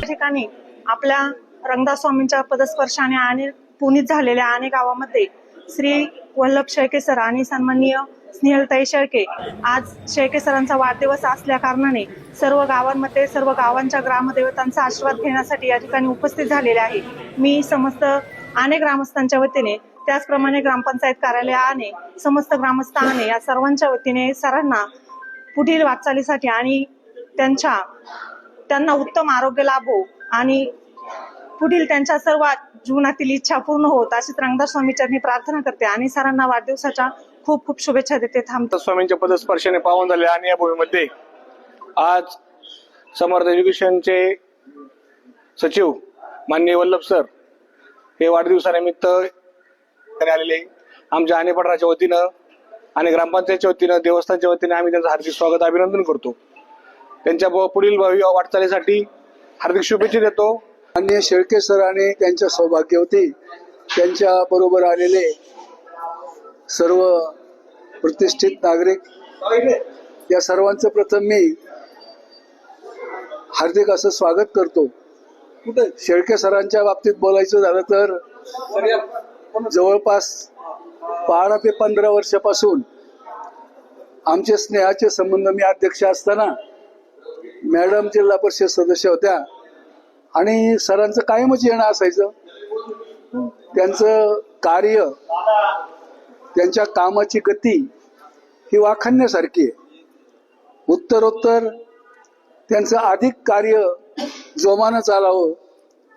ठिकाणी आपल्या रंगदास स्वामींच्या पदस्पर्शाने आणि पुनीत झालेल्या अनेक गावामध्ये श्री वल्लभ शेळके सर आणि सन्माननीय स्नेहलताई शेळके आज शेळके सरांचा वाढदिवस असल्या कारणाने सर्व गावांमध्ये सर्व गावांच्या ग्रामदेवतांचा आशीर्वाद घेण्यासाठी या ठिकाणी उपस्थित झालेले आहे। मी समस्त अनेक ग्रामस्थांच्या वतीने त्याचप्रमाणे ग्रामपंचायत कार्यालयाने समस्त ग्रामस्थांनी या सर्वांच्या वतीने सरांना पुढील वाटचालीसाठी आणि त्यांना उत्तम आरोग्य लाभो आणि पुढील त्यांच्या सर्व जीवनातील इच्छा पूर्ण होत अशी रंगदास स्वामी चरणी प्रार्थना करते आणि सरांना वाढदिवसाच्या खूप खूप शुभेच्छा देते। थांबतो। स्वामींच्या पदस्पर्शाने पावन झाले आणि या भूमीमध्ये आज समर्थ एज्युकेशनचे सचिव माननीय वल्लभ सर हे वाढदिवसानिमित्त आलेले आमच्या आनेपडराच्या वतीनं आणि ग्रामपंचायतच्या वतीनं देवस्थानच्या वतीने आम्ही त्यांचं हार्दिक स्वागत अभिनंदन करतो। त्यांच्या पुढील भव्य वाटचालीसाठी हार्दिक शुभेच्छा देतो। माननीय शेळके सर आणि त्यांच्या सौभाग्यवती त्यांच्या बरोबर आलेले सर्व प्रतिष्ठित नागरिक या सर्वांचं प्रथम मी हार्दिक असं स्वागत करतो। शेळके सरांच्या बाबतीत बोलायचं झालं तर जवळपास 12 ते 15 वर्षापासून आमचे स्नेहाचे संबंध, मी अध्यक्ष असताना मॅडम जिल्हा परिषद सदस्य होत्या आणि सरांचं कायमच येणं असायचं। त्यांचं कार्य, त्यांच्या कामाची गती ही वाखाणण्यासारखी आहे। उत्तरोत्तर त्यांचं अधिक कार्य जोमानं चालावं,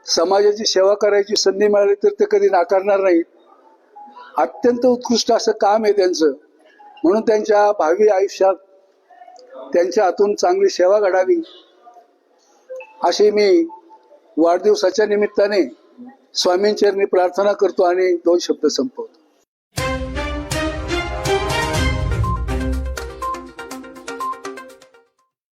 समाजाची सेवा करायची संधी मिळाली तर ते कधी नाकारणार नाहीत। अत्यंत उत्कृष्ट असं काम आहे त्यांचं, म्हणून त्यांच्या भावी आयुष्यात त्यांच्या हातून चांगली सेवा घडावी अशी मी वाढदिवसाच्या निमित्ताने स्वामींचरणी प्रार्थना करतो आणि 2 शब्द संपवतो।